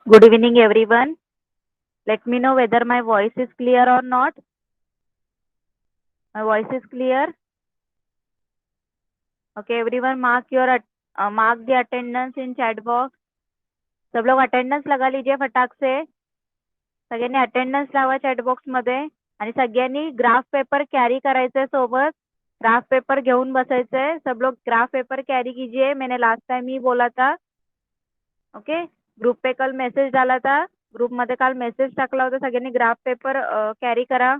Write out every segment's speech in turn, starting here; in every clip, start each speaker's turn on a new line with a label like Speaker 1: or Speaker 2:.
Speaker 1: Good evening, everyone. Let me know whether my voice is clear or not. My voice is clear. Okay, everyone, mark the attendance in chat box. सब लोग attendance लगा लीजिए फटाक से. सगळ्यांनी attendance लावा chat box मध्ये आणि सगळ्यांनी ग्राफ पेपर कॅरी करायचंय सोबत. ग्राफ पेपर घेऊन बसायचंय. सब लोग ग्राफ पेपर कैरी कीजिए. मैंने लास्ट टाइम ही बोला था. ओके, ग्रुप पे कल मेसेज डाला था. ग्रुप मध्ये काल मेसेज टाकला होता. सगळ्यांनी ग्राफ पेपर कॅरी करा.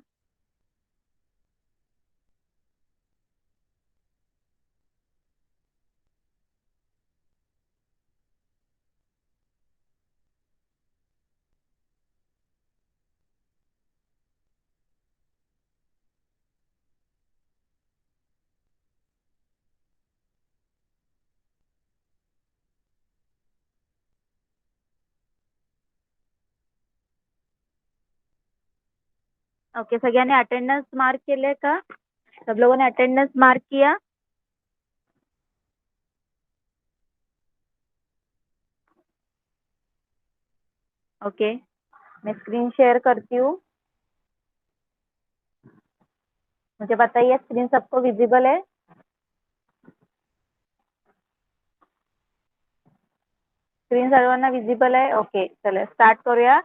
Speaker 1: ओके, सगळ्यांनी अटेंडेंस मार्क केले का? सब लोगों ने अटेंडेंस मार्क किया? ओके, मैं स्क्रीन शेयर करती हूँ. मुझे बताइए स्क्रीन सबको विजिबल है? स्क्रीन सर्वांना विजिबल आहे? ओके, चला स्टार्ट करूया.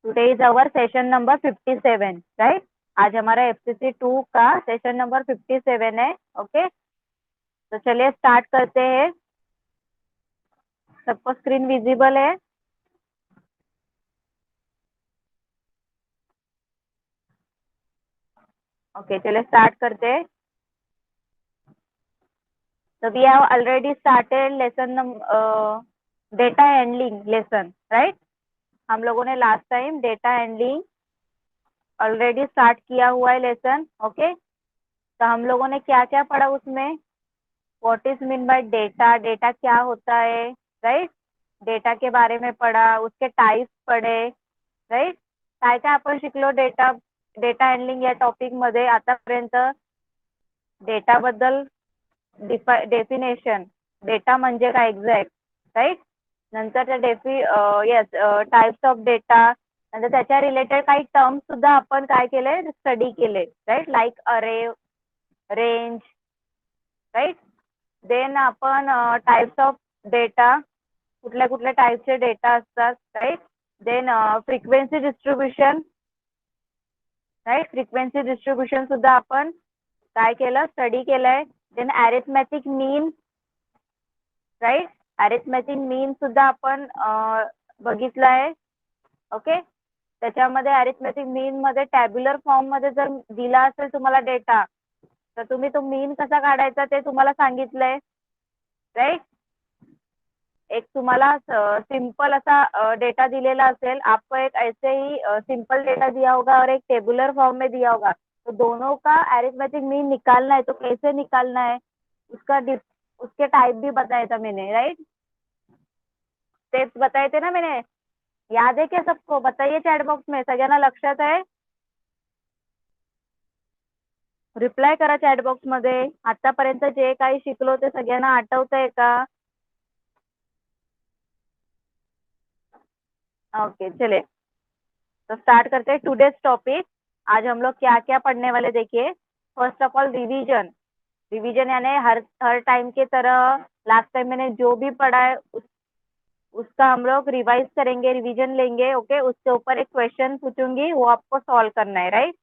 Speaker 1: Today is our session number 57, right? आज हमारा FCC 2 का सेशन नंबर 57 है. ओके, तो चलिए स्टार्ट करते हैं. सबको स्क्रीन विजिबल है? ओके, चलिए स्टार्ट करते हैं. So we have already started lesson data handling lesson, right? हम लोगों ने last time data handling already start किया हुआ है लेसन. ओके, तो हम लोगों ने क्या क्या पढ़ा उसमें? What is mean by data, data क्या होता है, राइट? डेटा के बारे में पढ़ा, उसके टाइप्स पढ़े, राइट? काय काय आपण शिकलो डेटा हँडलिंग या टॉपिक मध्ये आतापर्यंत? डेटा बद्दल डेफिनेशन, डेटा म्हणजे काय एक्झॅक्ट, राईट? नंतर टाइप्स ऑफ डेटा, नंतर त्याच्या रिलेटेड काही टर्म्स सुद्धा आपण काय केले, स्टडी केले, राईट? लाईक अरे, रेंज, राईट? देन आपण टाइप्स ऑफ डेटा, कुठल्या कुठल्या टाइपचे डेटा असतात, right? Then frequency distribution, right? Frequency distribution सुद्धा आपण काय केलं, स्टडी केलंय. Then arithmetic mean, right? Arithmetic mean सुद्धा आपण बघितलं आहे. ओके, त्याच्यामध्ये अरिथमॅटिक मीन मध्ये टॅब्युलर फॉर्म मध्ये जर दिला असेल तुम्हाला डेटा, तर तुम्ही तो मीन कसा काढायचा ते तुम्हाला सांगितलंय, राईट? एक तुम्हाला सिंपल असा डेटा दिलेला असेल, आपको एक ऐसे ही सिंपल डेटा दिया होगा और एक टेबुलर फॉर्म में दिया होगा, तो दोनों का अरिथमेटिक मीन निकालना है. तो कैसे निकालना है उसके टाइप भी बताया था मैंने, राइट? स्टेप्स बताए थे ना मैंने. याद है क्या सबको? बताइए चॅट बॉक्स में. सगळ्यांना लक्षात आहे? रिप्लाय करा चॅट बॉक्स मध्ये. आतापर्यंत जे काही शिकलो ते सगळ्यांना आठवतंय का? ओके, चले तो स्टार्ट करते हैं टुडेज टॉपिक. आज हम लोग क्या क्या पढ़ने वाले देखिए. First of all revision. Revision यानी हर टाइम की तरह लास्ट टाइम मैंने जो भी पढ़ा है उसका हम लोग रिवाइज करेंगे, रिवीजन लेंगे. ओके, उसके ऊपर एक क्वेश्चन पूछूंगी, वो आपको सॉल्व करना है, राईट?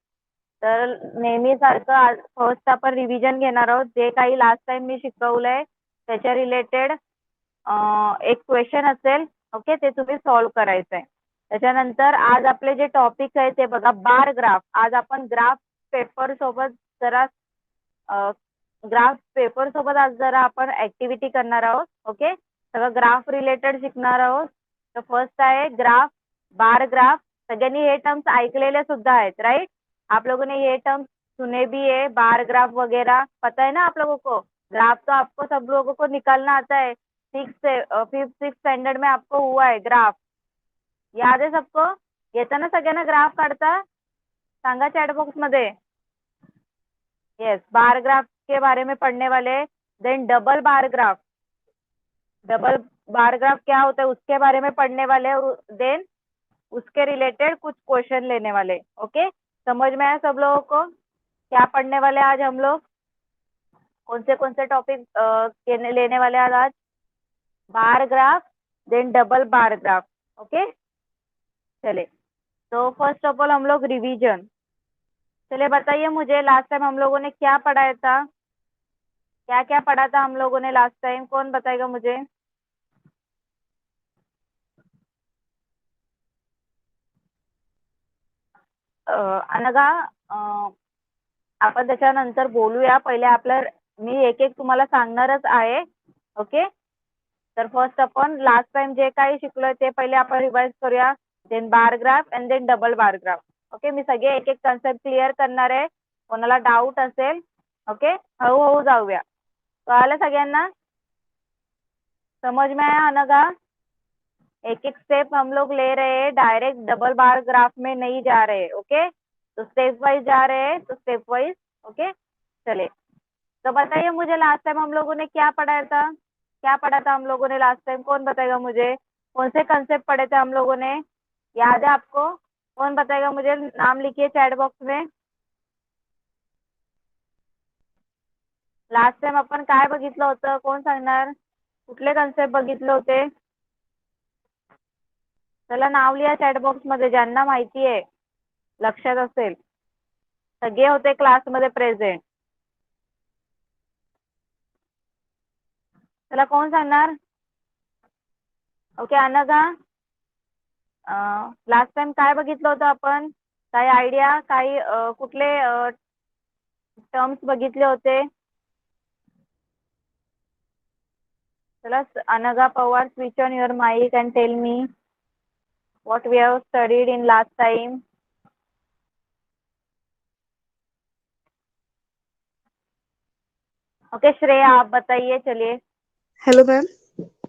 Speaker 1: तर नेहमीसारखं आज फर्स्ट आपण रिव्हिजन घेणार आहोत. जे काही लास्ट टाइम मी शिकवलंय त्याच्या रिलेटेड एक क्वेश्चन असेल. ओके, ते तुम्ही सॉल्व करायचंय. त्याच्यानंतर आज आपले जे टॉपिक आहे ते बघा, बार ग्राफ. आज आपण ग्राफ पेपर सोबत जरा आज जरा आपण ऍक्टिव्हिटी करणार आहोत. ओके, सगळं ग्राफ रिलेटेड शिकणार आहोत. तर फर्स्ट आहे ग्राफ, बार ग्राफ. सगळ्यांनी हे टर्म्स ऐकलेले सुद्धा आहेत, राइट? आप लोगों ने ये टर्म्स सुने भी है, बार ग्राफ वगैरह पता है ना आप लोगों को? ग्राफ तो आपको सब लोगों को निकालना आता है. 5th 6th स्टँडर्ड में आपको हुआ है ग्राफ. याद आहे सबको? येतं ना सगळ्यांना ग्राफ काढता? सांगा चॅट बॉक्स मध्ये. येस, बार ग्राफ उसके बारे में पढ़ने वाले। Then double bar graph, double bar graph क्या होता है उसके बारे में पढ़ने वाले। और देन उसके रिलेटेड कुछ क्वेश्चन लेने वाले। ओके, समझ में आया सब लोगों को क्या पढ़ने वाले आज हम लोग? कौन से टॉपिक लेने वाले आज? Bar graph, then double bar graph. Okay, चले तो फर्स्ट ऑफ ऑल हम लोग रिवीजन। चलिए बताइए मुझे, लास्ट टाइम हम लोगों ने क्या पढ़ाया था? क्या क्या पढ़ा था हम लोगों ने लास्ट टाइम? कौन बताएगा मुझे? अनघा, आपण त्याच्यानंतर बोलूया. पहिले आपलं मी एक एक तुम्हाला सांगणारच आहे. ओके, तर फर्स्ट आपण लास्ट टाइम जे काही शिकलोय ते पहिले आपण रिवाइज करूया. Then bar graph and then double bar graph. Okay, मी सगळे एक एक कन्सेप्ट क्लिअर करणार आहे. कोणाला डाऊट असेल ओके हळूहळू जाऊया. कळालं सगळ्यांना? समझ में आया अनघा? एक एक स्टेप हम लोग ले रहे हैं, डायरेक्ट डबल बार ग्राफ में नहीं जा रहे. ओके, तो स्टेप वाइज जा रहे हैं, तो स्टेप वाइज. ओके, चले तो बताइए मुझे लास्ट टाइम हम लोगों ने क्या पढ़ाया था? क्या पढ़ा था हम लोगों ने लास्ट टाइम? कौन बताएगा मुझे? कौन से कंसेप्ट पढ़े थे हम लोगों ने? याद है आपको? कौन बताएगा मुझे? नाम लिखिए चैट बॉक्स में. लास्ट टाइम आपण काय बघितलं होतं? कोण सांगणार? कुठले कन्सेप्ट बघितले होते? चला नाव लिहा चॅट बॉक्स मध्ये ज्यांना माहिती आहे, लक्षात असेल. सगळे होते क्लासमध्ये प्रेझेंट. चला कोण सांगणार? ओके अनघा, लास्ट टाइम काय बघितलं होतं आपण? काही आयडिया? काही कुठले टर्म्स बघितले होते? चला Anagha Pawar, switch on your mic and tell me what we have studied in last time. Okay Shreya आप बताइए. चलिए.
Speaker 2: Hello ma'am.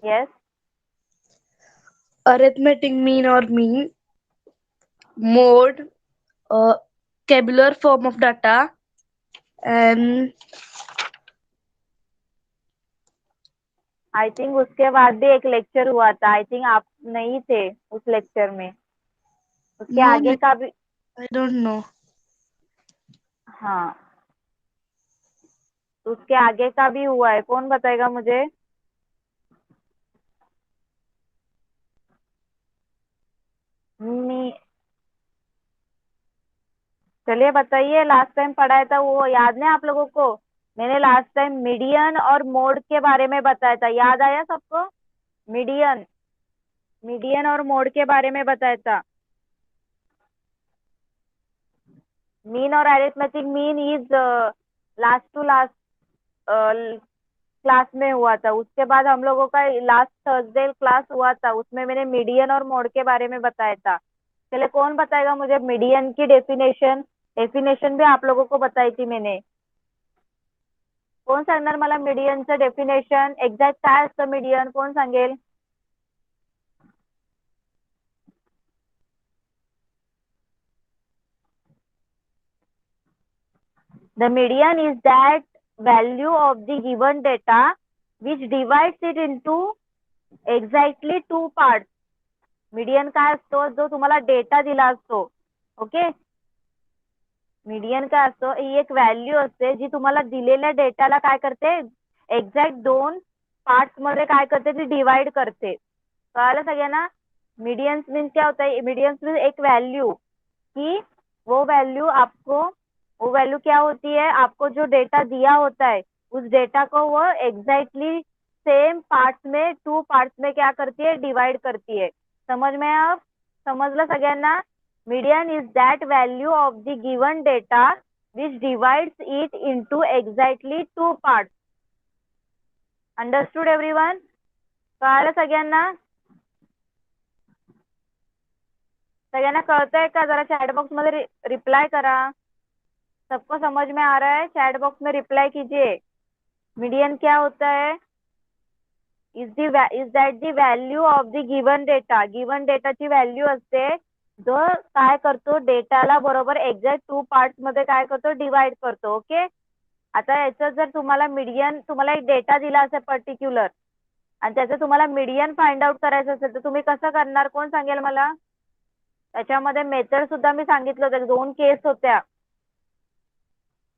Speaker 1: Yes.
Speaker 2: Arithmetic mean और mean, mode, tabular form of data, and
Speaker 1: I think उसके बाद भी एक लेक्चर हुआ था. आई थिंक आप नहीं थे उस लेक्चर में. उसके
Speaker 2: नो
Speaker 1: आगे का भी.
Speaker 2: I don't know.
Speaker 1: हाँ, उसके आगे का भी हुआ है. कौन बताएगा मुझे? मी चलिए बताइए. लास्ट टाइम पढ़ाया था वो याद नहीं आप लोगों को? मैंने लास्ट टाइम मीडियन और मोड के बारे में बताया था. याद आया सबको? मीडियन, मीडियन और मोड के बारे में बताया था. मीन और arithmetic mean is last to last class में हुआ था. उसके बाद हम लोगों का लास्ट थर्सडे क्लास हुआ था, उसमें मैंने मीडियन और मोड के बारे में बताया था. चलिए कौन बताएगा मुझे मीडियन की डेफिनेशन? डेफिनेशन भी आप लोगों को बताई थी मैंने. कोण सांगणार मला मीडियनचं डेफिनेशन? एक्झॅक्ट काय असतं मीडियन? कोण सांगेल? The median is that value of the given data which divides it into exactly two parts. Median काय असतो? जो तुम्हाला डेटा दिला असतो. ओके, मीडियन काय असतो? ही एक व्हॅल्यू असते जी तुम्हाला दिलेल्या डेटाला काय करते, एक्झॅक्ट दोन पार्ट्स मध्ये काय करते, ती डिवाइड करते. कळालं सगळ्यांना? मीडियंस मीन्स क्या होता है? मीडियंस मीन्स एक वैल्यू कि वो वैल्यू आपको, वो वैल्यू क्या होती है? आपको जो डेटा दिया होता है उस डेटा को वो एग्जैक्टली सेम पार्ट्स में, टू पार्ट्स में क्या करती है, डिवाइड करती है. समझ में आप? समजलं सगळ्यांना? Median is that value of the given data which divides it into exactly two parts. Understood everyone? कळालं सगळ्यांना? सगळ्यांना कळतंय का? जरा चैट बॉक्स में रिप्लाई करा. सबको समझ में आ रहा है? चैट बॉक्स में रिप्लाई कीजिए. मीडियन क्या होता है? Is that the value of the given data. Given डेटाची व्हॅल्यू असते जो काय करतो, डेटाला बरोबर एक्झॅक्ट टू पार्ट्स मध्ये काय करतो, डिवाइड करतो. ओके, आता याचं जर तुम्हाला मीडियन, तुम्हाला एक डेटा दिला असेल पर्टिक्युलर आणि त्याचं तुम्हाला मीडियन फाइंड आउट करायचं असेल तर तुम्ही कसं करणार, कोण सांगेल मला? त्याच्यामध्ये मेथड सुद्धा मी सांगितलं होतं, 2 केस होत्या.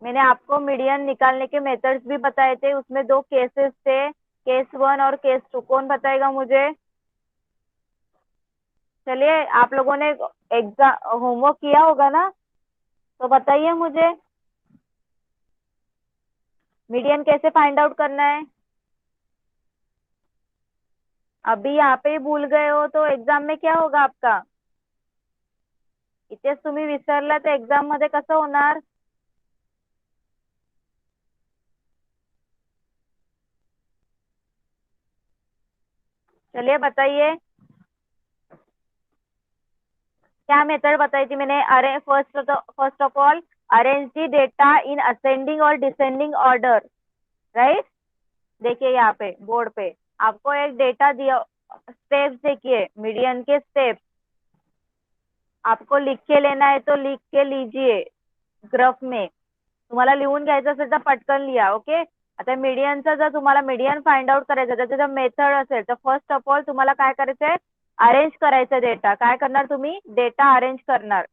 Speaker 1: मैंने आपको मीडियन निकालने के मेथड्स भी बताए थे, उसमें 2 केसेस थे, केस 1 और केस 2. कौन बताएगा मुझे? चलिए, आप लोगों ने एग्जाम होमवर्क किया होगा ना, तो बताइए मुझे मीडियन कैसे फाइंड आउट करना है. अभी यहाँ पे ही भूल गए हो तो एग्जाम में क्या होगा आपका? इथेच तुम्ही विसरला तर एग्जाम मध्ये कसं होणार? चलिए बताइए, क्या मेथड बताई थी मैंने? अरे first of all arrange the data in ascending और डिसेंडिंग ऑर्डर, राइट. देखिए यहाँ पे बोर्ड पे आपको एक डेटा दिया, स्टेप्स देखिए, मीडियन के स्टेप्स आपको लिख के लेना है तो लिख के लीजिए ग्राफ में. तुम्हाला लिहून घ्यायचं असेल तर पटकन लिहा. ओके. आता मीडियनचा जर तुम्हाला मीडियन फाइंड आउट करायचं त्याचं जर मेथड असेल तर फर्स्ट ऑफ ऑल तुम्हाला काय करायचंय, अरेंज करायचं डेटा. काय करणार तुम्ही? डेटा अरेंज करणार.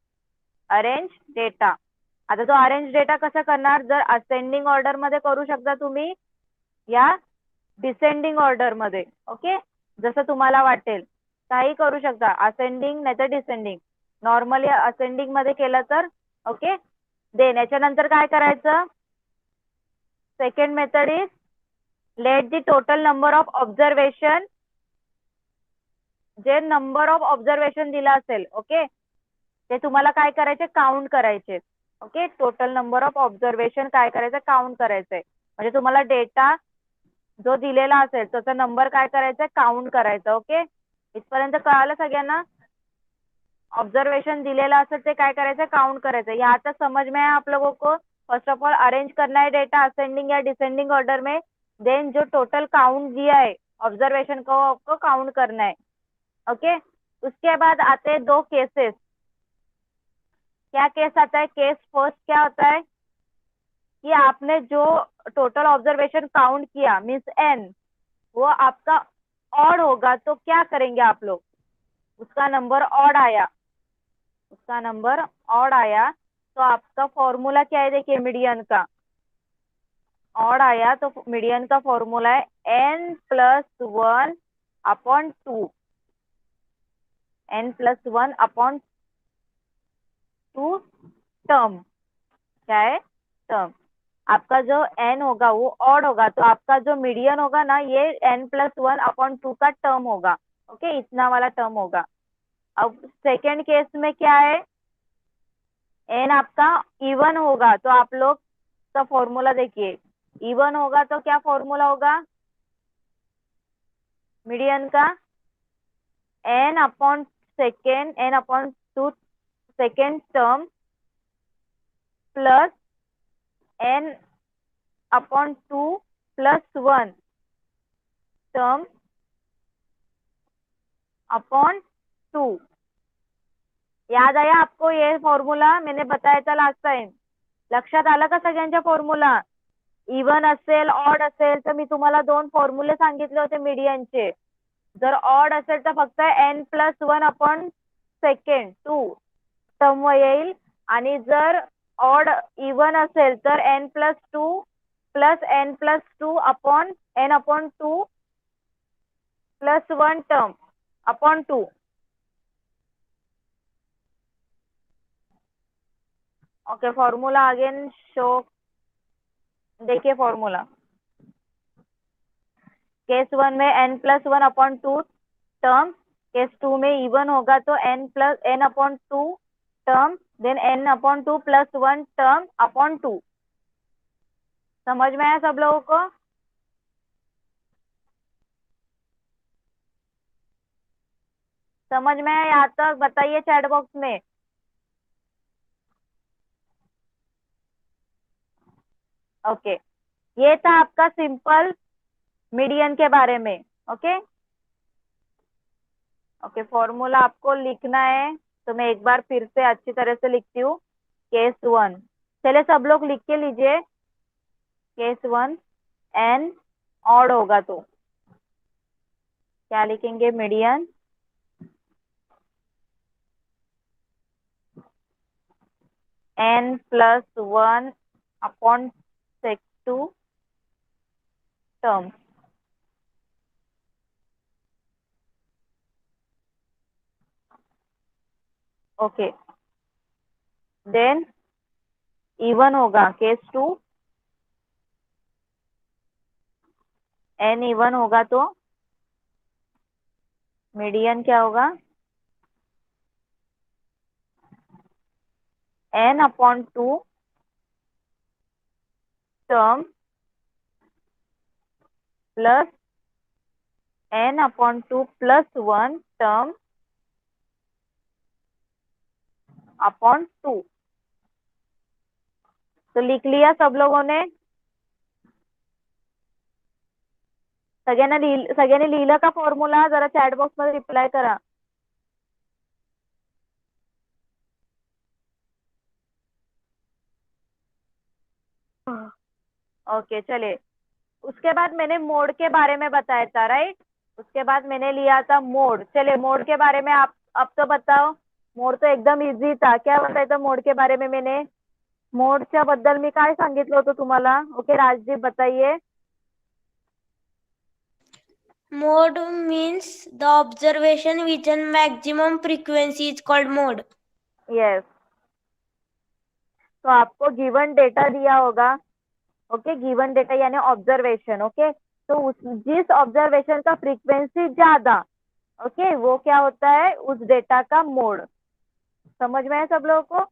Speaker 1: Arrange data. आता तो अरेंज डेटा कसा करणार? जर असेंडिंग ऑर्डर मध्ये करू शकता तुम्ही या डिसेंडिंग ऑर्डर मध्ये. ओके. जसं तुम्हाला वाटेल काही करू शकता, असेंडिंग नाही तर डिसेंडिंग. नॉर्मली असेंडिंग मध्ये केलं तर ओके. देन याच्यानंतर काय करायचं? Second method is let the total number of observation, J number of observation दिला असेल ओके ते तुम्हाला काय करायचे? काउंट करायचे. Okay. Total number of observation काय करायचं? काउंट करायचंय. म्हणजे तुम्हाला डेटा जो दिलेला असेल त्याचा नंबर काय करायचा? काउंट करायचा. ओके. इथपर्यंत कळालं सगळ्यांना? ऑब्जर्वेशन दिलेला असेल ते काय करायचं? काउंट करायचं. यहाँ तक समझ में आया आप लोगों को? फर्स्ट ऑफ ऑल अरेंज करना है डेटा असेंडिंग या डिसेंडिंग ऑर्डर में. देन जो टोटल काउंट दिया है ऑब्जर्वेशन को आपको काउंट करना है. ओके. उसके बाद आते हैं 2 केसेस. क्या केस आता है? केस फर्स्ट क्या होता है कि आपने जो टोटल ऑब्जर्वेशन काउंट किया मीन्स एन, वो आपका ऑड होगा तो क्या करेंगे आप लोग? उसका नंबर ऑड आया, उसका नंबर ऑड आया तो आपका फॉर्मूला क्या है? देखिए मीडियन का ऑड आया तो मीडियन का फॉर्मूला है n+1 upon 2. n+1 upon 2 term. क्या है? टर्म. आपका जो n होगा वो ऑड होगा तो आपका जो मीडियन होगा ना ये n+1 अपॉन 2 का टर्म होगा. ओके. इतना वाला टर्म होगा. अब सेकेंड केस में क्या है? एन आपका इवन होगा तो आप लोग का फॉर्मूला देखिए, इवन होगा तो क्या फॉर्मूला होगा मीडियन का? N upon second, N upon 2 second term plus N upon 2 plus 1 term upon 2. याद आया आपको ये फॉर्मूला? मैंने बताया था लास्ट टाइम. लक्षात आलं का सगळ्यांच्या फॉर्मूला? इवन असेल ऑड असेल तर मी तुम्हाला 2 फॉर्म्युले सांगितले होते मीडियनचे. जर ऑड असेल तर फक्त n+1 अपॉन सेकंड 2 टर्म येईल आणि जर ऑड इवन असेल तर n+2 plus n+2 upon n upon 2 plus 1 term upon 2. Okay. Formula again show. देखिए फॉर्मूला केस 1 में n+1 अपॉन 2 टर्म, केस 2 में इवन होगा तो n upon 2 term, then n upon 2 plus 1 term upon 2. समझ में आया सब लोगों को? समझ में आया यहाँ तक? बताइए चैट बॉक्स में. ओके. ये था आपका सिंपल मीडियन के बारे में. ओके. ओके. फॉर्मूला आपको लिखना है तो मैं एक बार फिर से अच्छी तरह से लिखती हूँ. केस 1. चलिए सब लोग लिख के लीजिए. केस 1 एन ऑड होगा तो क्या लिखेंगे? मीडियन n प्लस 1 अपॉन सेक 2 टर्म। ओके, देन इवन होगा केस 2, n इवन होगा तो मीडियन क्या होगा? n upon 2 term plus n upon 2 plus 1 term upon 2। तो लिख लिया सब लोगों ने? सगळ्यांनी लिहिलं का फॉर्म्युला? जरा चॅट बॉक्स मध्ये रिप्लाय करा. ओके चलिए, उसके बाद मैंने मोड के बारे में बताया था, राइट? उसके बाद मैंने लिया था मोड. चलिए मोड के बारे में आप अब तो बताओ. मोड तो एकदम इझी था. क्या बतायचं मोड के बारे में मैंने? मोडच्या बद्दल मी काय सांगितलं होतं तुम्हाला? ओके राजदीप बताइए.
Speaker 3: Mode means the observation which has maximum frequency is called mode.
Speaker 1: Yes, तो आपको गिवन डेटा दिया होगा. ओके, गिवन डेटा यानी ऑब्जर्वेशन. ओके, तो जिस ऑब्जर्वेशन का फ्रीक्वेंसी ज्यादा, ओके, वो क्या होता है? उस डेटा का मोड. समझ में है सब लोगों को?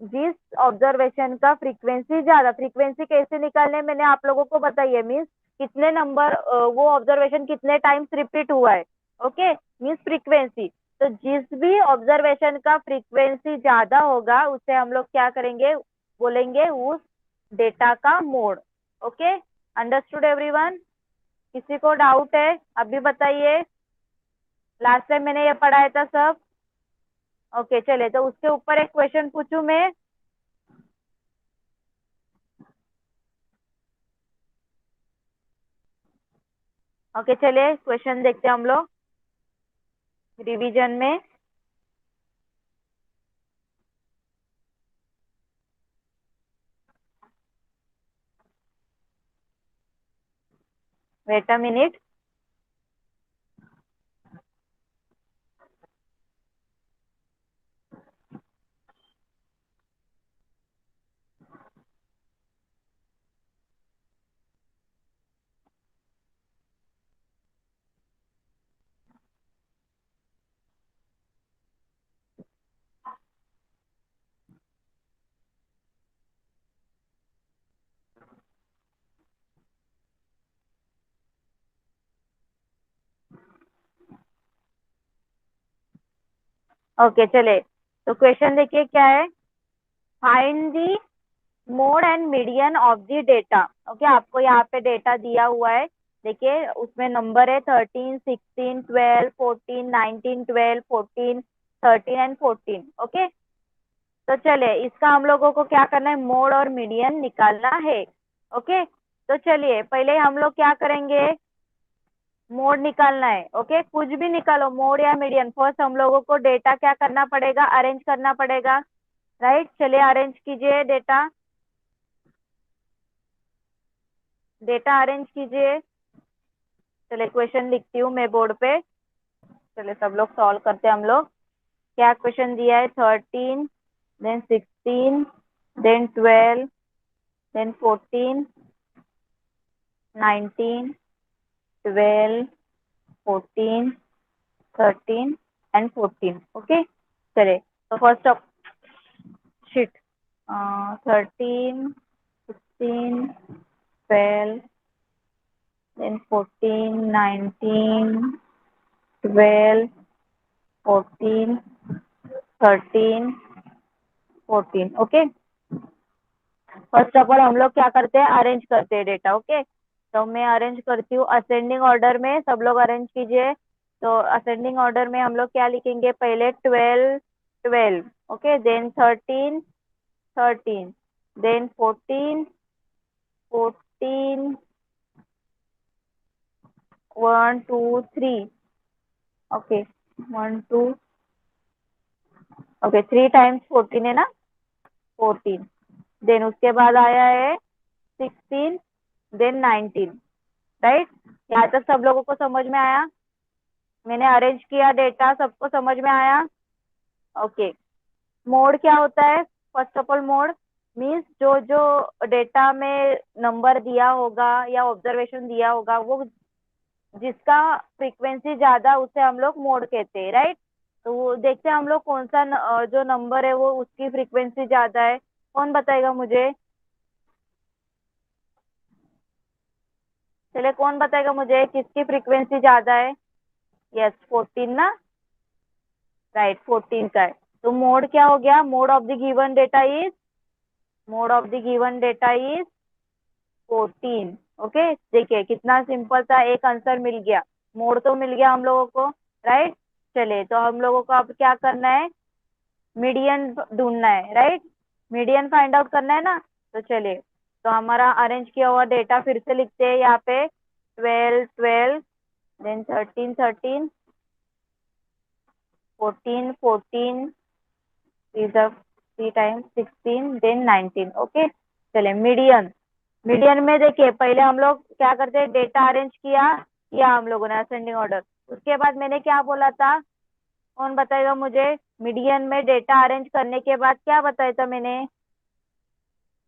Speaker 1: जिस ऑब्जर्वेशन का फ्रीक्वेंसी ज्यादा, फ्रीक्वेंसी कैसे निकालने मैंने आप लोगों को बताइए. मीन्स कितने नंबर वो ऑब्जर्वेशन कितने टाइम्स रिपीट हुआ है. Okay, means frequency. तो जिस भी ऑब्जर्वेशन का फ्रीक्वेंसी ज्यादा होगा उसे हम लोग क्या करेंगे? बोलेंगे उस डेटा का मोड. Okay, understood everyone? किसी को डाउट है अभी बताइए? लास्ट टाइम मैंने ये पढ़ाया था सब. ओके चलिए, तो उसके ऊपर एक क्वेश्चन पूछूं मैं. ओके चलिए क्वेश्चन देखते हैं हम लोग रिवीजन में. Wait a minute. ओके चले, तो क्वेश्चन देखिए क्या है. Find the mode and median of the data. Okay, आपको यहाँ पे डेटा दिया हुआ है. देखिए उसमें नंबर है 13, 16, 12, 14, 19, 12, 14, 13 एंड 14. ओके, तो चलिए इसका हम लोगों को क्या करना है? मोड और मीडियन निकालना है. ओके, तो चलिए पहले हम लोग क्या करेंगे? मोड निकालना है. ओके, कुछ भी निकालो, मोड या मीडियन. फर्स्ट हम लोगों को डेटा क्या करना पड़ेगा? अरेंज करना पड़ेगा, राइट? चलिए अरेंज कीजिए डेटा. डेटा अरेंज कीजिए. चलिए क्वेश्चन लिखती हूँ मैं बोर्ड पे. चलिए सब लोग सॉल्व करते हैं हम लोग. क्या क्वेश्चन दिया है? 13, then 16, then 12, then 14, 19, 12, 14, 13 and 14. Okay, चलिए तो first of sheet 13, 16, 12, then 14, 19, 12, 14, 13, 14. Okay, first of all हम लोग क्या करते हैं? अरेंज करते हैं डेटा. ओके, तो मैं अरेंज करती हूँ असेंडिंग ऑर्डर में. सब लोग अरेंज कीजिए. तो असेंडिंग ऑर्डर में हम लोग क्या लिखेंगे? पहले 12, 12. Okay, then 13, 13, then 14, 14 1 2 3 okay 1 2 okay 3 times 14 है ना 14 देन उसके बाद आया है 16 देन 19 राइट। यहाँ तक सब लोगों को समझ में आया? मैंने अरेंज किया डेटा, सबको समझ में आया? ओके। मोड क्या होता है? First of all mode means जो जो डेटा में नंबर दिया होगा या ऑब्जर्वेशन दिया होगा वो जिसका फ्रीक्वेंसी ज्यादा उसे हम लोग मोड कहते हैं राइट। तो वो देखते हैं हम लोग कौन सा जो नंबर है वो उसकी फ्रीक्वेंसी ज्यादा है। कौन बताएगा मुझे? चलिए कौन बताएगा मुझे किसकी फ्रीक्वेंसी ज्यादा है? यस 14 ना, राइट 14 का है। तो मोड क्या हो गया? Mode of the given data is mode of the given data is 14। Okay देखिए कितना सिंपल था, एक आंसर मिल गया, मोड तो मिल गया हम लोगों को राइट। चलिए तो हम लोगों को अब क्या करना है? मीडियन ढूंढना है राइट। मीडियन फाइंड आउट करना है ना। तो चलिए तो हमारा अरेंज किया हुआ डेटा फिर से लिखते हैं यहाँ पे 12 12 then 13 13 14 14 is a 3 times 16 then 19 okay. चले मीडियन। मीडियन में देखिए पहले हम लोग क्या करते हैं? डेटा अरेंज किया हम लोगों ने असेंडिंग ऑर्डर। उसके बाद मैंने क्या बोला था? कौन बताएगा मुझे? मीडियन में डेटा अरेंज करने के बाद क्या बताया था मैंने?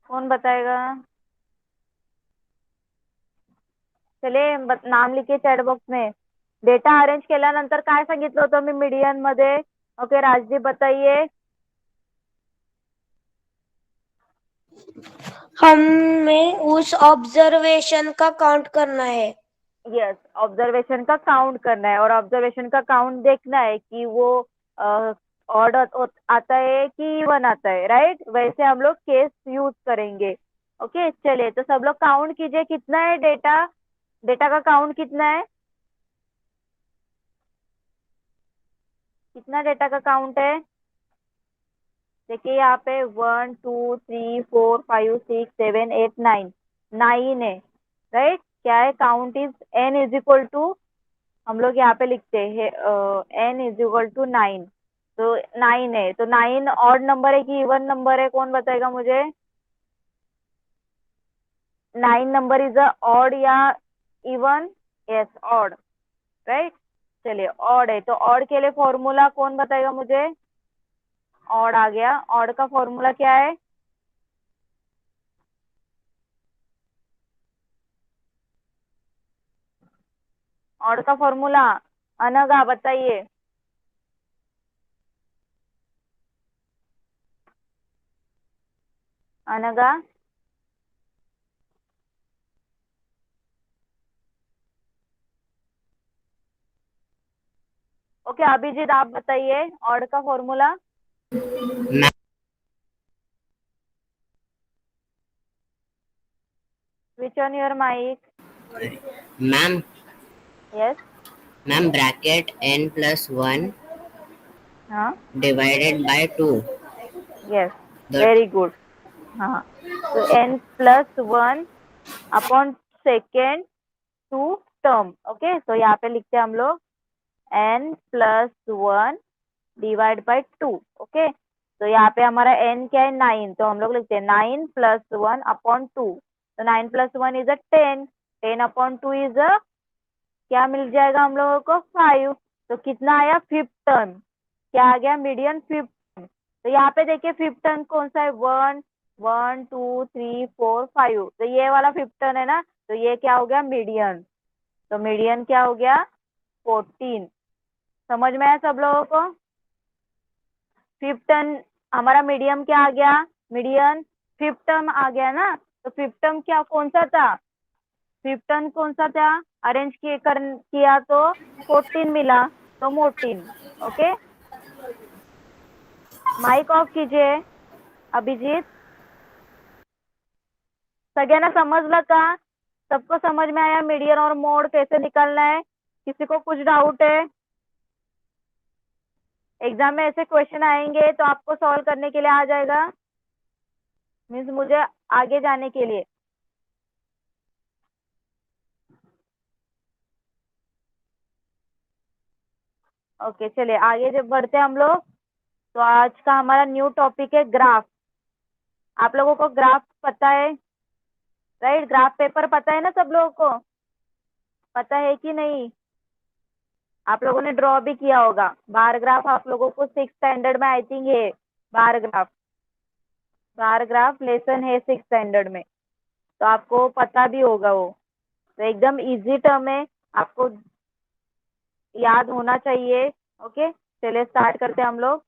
Speaker 1: कौन बताएगा? चले नाम लिखिए चॅट बॉक्स में। डेटा अरेंज केल्यानंतर काय सांगितलं होतं मी मीडियन मध्ये? ओके राजदीप बताइए।
Speaker 3: हमें उस ऑब्जर्वेशन का काउंट करना है।
Speaker 1: यस ऑब्जर्वेशन का काउंट करना है और ऑब्जर्वेशन का काउंट देखना है कि वो ऑड आता है कि इवन आता है राइट। वैसे हम लोग केस यूज करेंगे। ओके चलिए तो सब लोग काउंट कीजिए कितना है डेटा। डेटा का काउंट कितना है? कितना डेटा का काउंट है? देखिए यहाँ पे 1 2 3 4 5 6 7 8 9 9 है राइट। क्या है? Count is n is equal to, हम लोग यहाँ पे लिखते हैं n इज इक्वल टू 9। तो 9 है तो 9 ऑड नंबर है कि इवन नंबर है? कौन बताएगा मुझे? 9 नंबर इज अ ऑड या इवन? Yes odd right. चलिए ऑड है तो ऑड के लिए फॉर्मूला कौन बताएगा मुझे? ऑड आ गया। ऑड का फॉर्मूला क्या है? ऑड का फॉर्मूला अनगा बताइए। अनगा ओके अभिजीत आप बताइए ऑड का formula. Switch on your mic.
Speaker 4: Ma'am
Speaker 1: yes
Speaker 4: ma'am bracket n plus 1
Speaker 1: हाँ
Speaker 4: divided by 2
Speaker 1: yes
Speaker 4: that
Speaker 1: very good. हाँ तो n+1 upon second to term. Okay तो यहाँ पे लिखते हैं हम लोग n+1 डिवाइड बाई 2। ओके तो यहाँ पे हमारा n क्या है? 9 तो हम लोग लिखते हैं 9+1 अपॉन 2। तो 9+1 is a 10 10 upon 2 is a क्या मिल जाएगा हम लोगों को? 5। तो कितना आया? Fifth term. क्या आ गया? Median fifth term. तो यहाँ पे देखिए फिफ्थ टर्म कौन सा है? 1 1 2 3 4 5। तो ये वाला फिफ्थ टर्म है ना। तो ये क्या हो गया? मीडियन। तो मीडियन क्या हो गया? 14। समझ में आया सब लोगों को? फिफ्थ टर्म हमारा मीडियम क्या आ गया? मीडियन फिफ्थ टर्म आ गया ना। तो फिफ्थ टर्म क्या कौन सा था? फिफ्थ टर्म कौन सा था? अरेंज किया तो 14 मिला तो 14। ओके माइक ऑफ कीजिए अभिजीत। सगळ्यांना समजलं का? सबको समझ में आया मीडियन और मोड कैसे निकालना है? किसी को कुछ डाउट है? एग्जाम में ऐसे क्वेश्चन आएंगे तो आपको सॉल्व करने के लिए आ जाएगा मीन्स मुझे आगे जाने के लिए। ओके चलिए आगे जब बढ़ते हैं हम लोग, तो आज का हमारा न्यू टॉपिक है ग्राफ। आप लोगों को ग्राफ पता है, राइट? ग्राफ पेपर पता है ना सब लोगों को, पता है कि नहीं? आप लोगों ने ड्रॉ भी किया होगा बार ग्राफ। आप लोगों को 6th स्टैंडर्ड में आई थिंक है bar graph. Bar graph lesson है 6th स्टैंडर्ड में, तो आपको पता भी होगा वो। तो एकदम इजी टर्म है, आपको याद होना चाहिए। ओके चलिए स्टार्ट करते हैं हम लोग।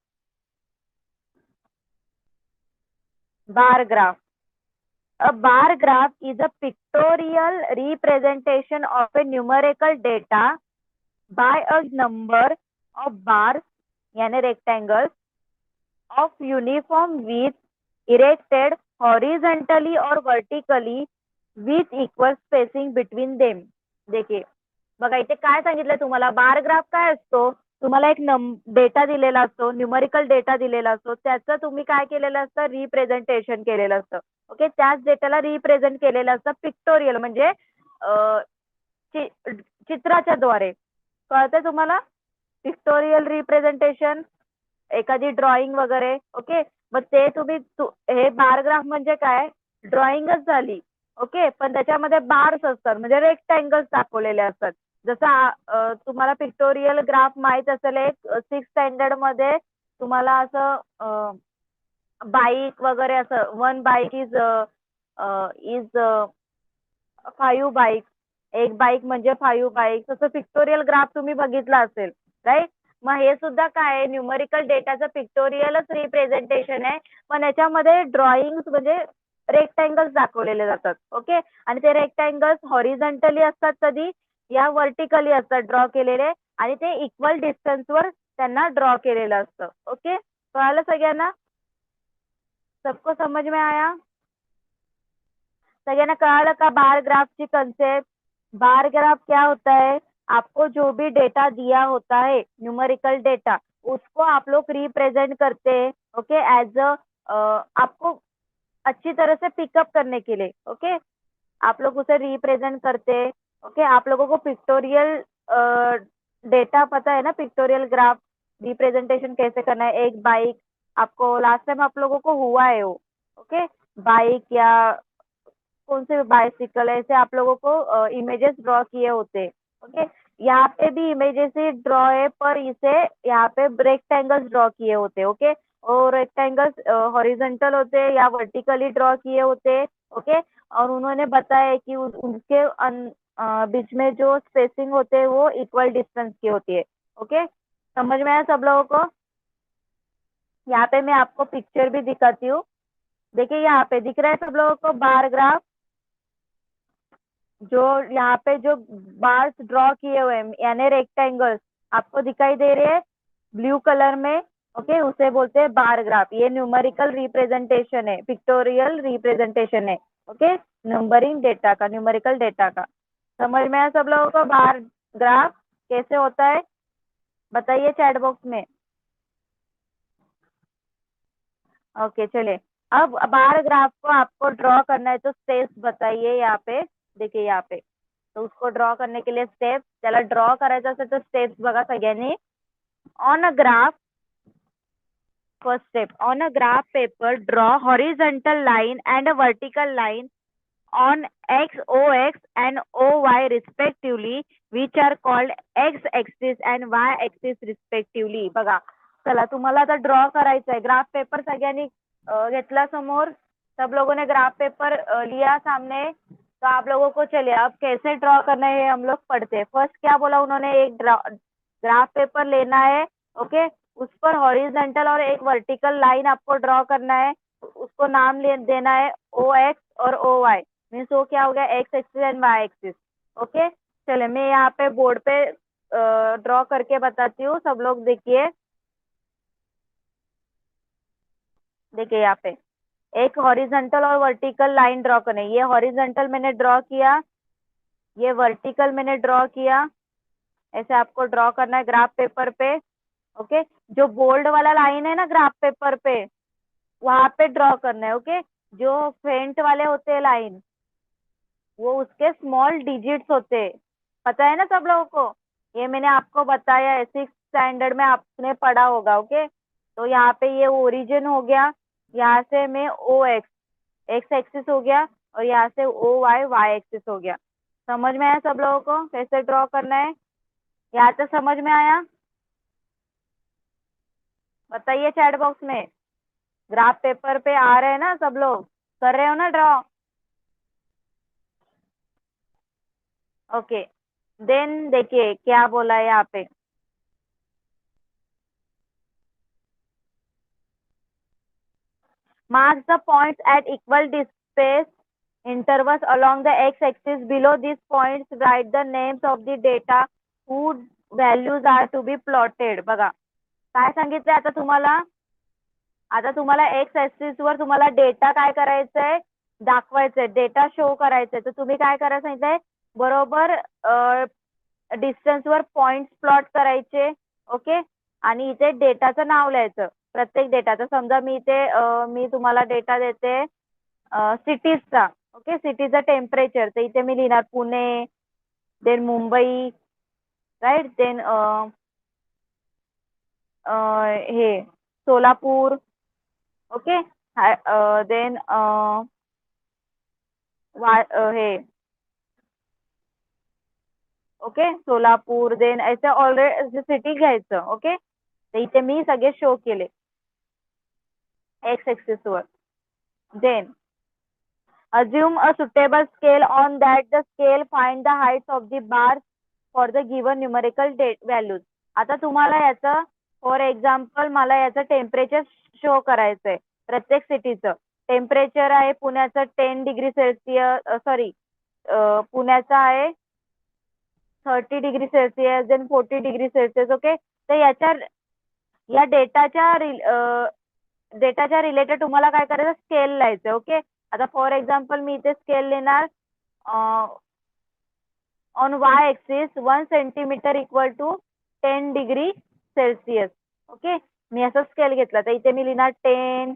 Speaker 1: Bar graph. A bar graph is a pictorial representation of a numerical data by a number of bars यानी rectangles of uniform width erected horizontally or vertically with equal spacing between them. देखिए बघा इथे काय सांगितलं तुम्हाला, bar graph काय असतो, तुम्हाला एक डेटा दिलेला असतो, न्यूमरिकल डेटा दिलेला असतो, त्याचं तुम्ही काय केलेलं असतं, रिप्रेझेंटेशन केलेलं असतं. ओके त्याच डेटाला रिप्रेझेंट केलेलं असतं पिक्टोरियल म्हणजे चित्राच्या द्वारे. कळतंय तुम्हाला? पिक्टोरियल रिप्रेझेंटेशन, एखादी ड्रॉइंग वगैरे. ओके मग ते तुम्ही हे बार ग्राफ म्हणजे काय, ड्रॉइंगच झाली. ओके पण त्याच्यामध्ये बार्स असतात म्हणजे रेक्टँगल्स दाखवलेले असतात. जसं तुम्हाला पिक्टोरियल ग्राफ माहित असेल, एक 6th स्टँडर्ड मध्ये तुम्हाला असं बाईक वगैरे असं 1 बाईक इज 5 बाईक, एक बाईक म्हणजे 5 बाईक, तसं पिक्टोरियल ग्राफ तुम्ही बघितला असेल, राईट? मग हे सुद्धा काय आहे, न्यूमरिकल डेटाचं पिक्टोरियलच रिप्रेझेंटेशन आहे, पण याच्यामध्ये ड्रॉइंग म्हणजे रेक्टँगल्स दाखवलेले जातात. ओके आणि ते रेक्टँगल्स हॉरिझॉन्टली असतात कधी या वर्टिकली असतात ड्रॉ केलेले, आणि ते इक्वल डिस्टन्सवर त्यांना ड्रॉ केलेलं असतं. ओके कळालं सगळ्यांना? सबको समझ में आया? सगळ्यांना कळालं का बार ग्राफ की कंसेप्ट? बार ग्राफ क्या होता है, आपको जो भी डेटा दिया होता है न्यूमेरिकल डेटा, उसको आप लोग रिप्रेजेंट करते हैं. ओके एज अ आपको अच्छी तरह से पिकअप करने के लिए. ओके आप लोग उसे रिप्रेजेंट करते हैं. ओके आप लोगों को पिक्टोरियल डेटा पता है ना, पिक्टोरियल ग्राफ रिप्रेजेंटेशन कैसे करना है. एक बाइक, आपको लास्ट टाइम आप लोगों को हुआ है वो. ओके बाइक या कौन से बाइसिकल, ऐसे आप लोगों को इमेजेस ड्रॉ किए होते हैं. ओके यहाँ पे भी इमेजेस ही ड्रॉ है, पर इसे यहाँ पे रेक्टेंगल्स ड्रॉ किए होते हैं. ओके और रेक्टेंगल्स हॉरिजॉन्टल होते हैं या वर्टिकली ड्रॉ किए होते हैं. ओके और उन्होंने बताया कि उनके बीच में जो स्पेसिंग होते हैं वो इक्वल डिस्टेंस की होती है. ओके समझ में आया सब लोगों को? यहाँ पे मैं आपको पिक्चर भी दिखाती हूँ. देखिए यहाँ पे दिख रहा है सब लोगों को बार ग्राफ, जो यहाँ पे जो बार्स ड्रॉ किए हुए हैं यानी रेक्टेंगल्स आपको दिखाई दे रहे हैं ब्लू कलर में. ओके उसे बोलते हैं बार ग्राफ. ये न्यूमेरिकल रिप्रेजेंटेशन है, पिक्टोरियल रिप्रेजेंटेशन है. ओके नंबरिंग डेटा का, न्यूमेरिकल डेटा का. समझ में आया सब लोगों को बार ग्राफ कैसे होता है? बताइए चैट बॉक्स में. ओके चलिए अब बार ग्राफ को आपको ड्रॉ करना है तो स्टेप्स बताइए. यहाँ पे देखिए यहाँ पे, तो उसको ड्रॉ करने के लिए स्टेप, त्याला ड्रॉ करायचं असेल तर स्टेप्स बघा सगळ्यांनी. On a graph, first step, on a graph paper draw horizontal line and a vertical line on x ox and oy respectively, which are called x axis and y axis respectively. बघा चला तुम्हाला आता draw करायचं आहे. Graph paper सगळ्यांनी घेतला समोर, सब लोगों ने ग्राफ पेपर लिया सामने. तो आप लोगों को चलिए अब कैसे ड्रॉ करना है हम लोग पढ़ते हैं. फर्स्ट क्या बोला उन्होंने, एक ग्राफ पेपर लेना है. ओके उस पर हॉरिजॉन्टल और एक वर्टिकल लाइन आपको ड्रॉ करना है. उसको नाम देना है ओ एक्स और ओ वाई. मीन्स वो क्या हो गया, X axis and Y axis. Okay चले मैं यहाँ पे बोर्ड पे ड्रॉ करके बताती हूँ. सब लोग देखिए, देखिए यहाँ पे एक हॉरिजॉन्टल और वर्टिकल लाइन ड्रॉ करना है. ये हॉरिजॉन्टल मैंने ड्रॉ किया, ये वर्टिकल मैंने ड्रॉ किया. ऐसे आपको ड्रॉ करना है ग्राफ पेपर पे. ओके जो बोल्ड वाला लाइन है ना ग्राफ पेपर पे, वहां पे ड्रॉ करना है. ओके जो फेंट वाले होते हैं लाइन, वो उसके स्मॉल डिजिट्स होते हैं. पता है ना सब लोगों को? ये मैंने आपको बताया है 6th स्टैंडर्ड में आपने पढ़ा होगा। ओके, तो यहाँ पे ये ओरिजिन हो गया, यहाँ से में ओ एक्स एक्स एक्सिस हो गया, और यहाँ से ओ वाई वाई एक्सिस हो गया। समझ में आया सब लोगों को कैसे ड्रॉ करना है? यहाँ तक समझ में आया? बताइए चैट बॉक्स में। ग्राफ पेपर पे आ रहे हैं ना सब लोग, कर रहे हो ना ड्रॉ? ओके, देन देखिए क्या बोला है यहाँ पे। Mark the points at equal space intervals along the x-axis. Below these points, write the names of the data whose values are to be plotted. बघा काय सांगितलं आता तुम्हाला एक्स ऍक्सिस वर तुम्हाला डेटा काय करायचंय, दाखवायचंय, डेटा शो करायचंय. तर तुम्ही काय करायचं सांगितलंय, बरोबर डिस्टन्स वर पॉइंट प्लॉट करायचे. ओके, आणि इथे डेटाचं नाव लिहायचं, प्रत्येक डेटाचं. समजा मी तुम्हाला डेटा देते सिटीजचा. ओके, सिटीचं टेम्परेचर, तर इथे मी लिहिणार Pune, then Mumbai, right, then हे सोलापूर. ओके, देन हे ओके सोलापूर, देन असं ऑलरेडी सिटी घ्यायचं. ओके, तर इथे मी सगळे शो केले एक्स एक्सिस वर. Then assume a suitable scale on that the scale find the heights of the bars for the given numerical values. आता तुम्हाला याचं फॉर एक्झाम्पल मला याचं टेम्परेचर शो करायचंय. प्रत्येक सिटीचं टेम्परेचर आहे पुण्याचं 10 डिग्री सेल्सिअस, सॉरी पुण्याचं आहे 30 degree Celsius, then 40 degree Celsius. Okay, तर या डेटाच्या रिलेटेड तुम्हाला काय करायचं, स्केल लिहायचं. ओके, आता फॉर एक्झाम्पल मी इथे स्केल लिहिणार on Y axis 1 centimetre equal to 10 degree Celsius. Okay, मी असं स्केल घेतला, तर इथे मी लिहिणार 10,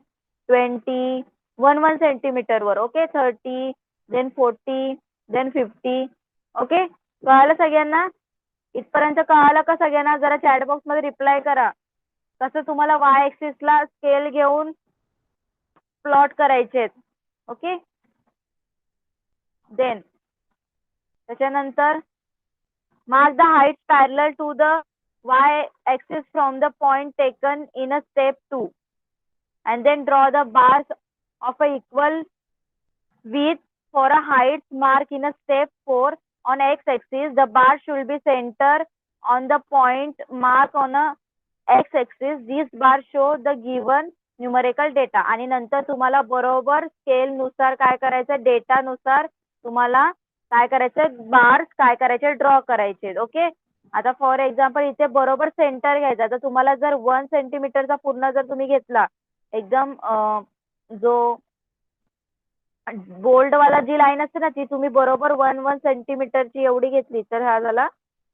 Speaker 1: 20, 1 सेंटीमीटर वर. Okay, 30, then 40, then 50. ओके, कळालं सगळ्यांना? इथपर्यंत कळालं का सगळ्यांना? जरा चॅट बॉक्स मध्ये रिप्लाय करा कसं तुम्हाला वाय ऍक्सिसला स्केल घेऊन प्लॉट करायचे. ओके, देन त्याच्यानंतर mark the heights parallel to the y-axis from the point taken in a step 2, and then draw the bars of a equal width for a height mark in a step 4 on x-axis. The bar should be center on the point mark on a x-axis. These bars show the given numerical data. आणि नंतर तुम्हाला बरोबर scale नुसार काय करायचं, data नुसार तुम्हाला काय करायचं, बार्स काय करायचे, ड्रॉ करायचे. ओके, आता फॉर एक्झाम्पल इथे बरोबर सेंटर घ्यायचा. तर तुम्हाला जर 1 सेंटीमीटरचा पूर्ण जर तुम्ही घेतला, एकदम जो बोल्ड वाला जी लाईन असते ना, ती तुम्ही बरोबर 1 सेंटीमीटरची एवढी घेतली, तर हा झाला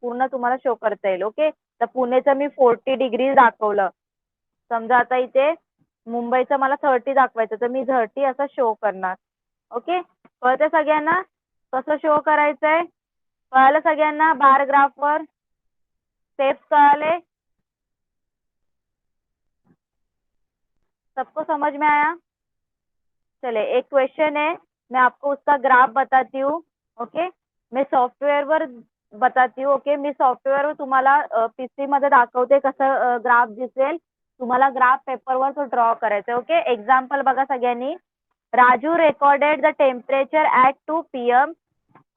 Speaker 1: पूर्ण तुम्हाला शो करता येईल. ओके, तर पुणेचं मी 40 डिग्री दाखवलं. समजा आता इथे मुंबईचं मला 30 दाखवायचं, तर मी 30 असं शो करणार. ओके, कळतं सगळ्यांना कसं शो करायचंय? कळालं सगळ्यांना? बार ग्राफवर स्टेप्स कळाले? सबको समझ में आया? चले, एक क्वेश्चन है, मैं आपको उसका ग्राफ बताती हूँ. ओके, मैं सॉफ्टवेअर वर बताती हूँ. ओके, मी सॉफ्टवेअर तुम्हाला पीसी मध्ये दाखवते कसं ग्राफ दिसेल. तुम्हाला ग्राफ पेपरवर तो ड्रॉ करायचा. ओके, एक्झाम्पल बघा सगळ्यांनी. Raju recorded the temperature at 2 PM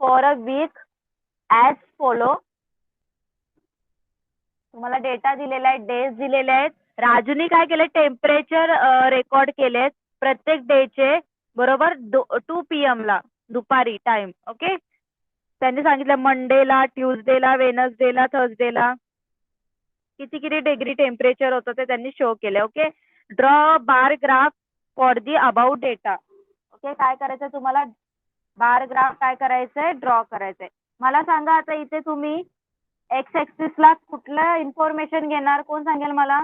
Speaker 1: for a week as follow. तुम्हाला डेटा दिलेला आहे, डेज दिलेले आहेत. राजूने काय केलं, टेम्परेचर रेकॉर्ड केलेत प्रत्येक डेचे, बरोबर 2 PM ला दुपारी टाइम. ओके, त्यांनी सांगितलं मंडेला, ट्यूजडेला, वेनसडेला, थर्सडेला किती किती डिग्री टेम्परेचर होतं ते त्यांनी शो केले. Okay, draw bar graph for the about data. Okay, काय करायचं तुम्हाला, बार ग्राफ काय करायचंय, ड्रॉ करायचंय. मला सांगा आता इथे तुम्ही एक्स ऍक्सिस ला कुठलं इन्फॉर्मेशन घेणार, कोण सांगेल मला?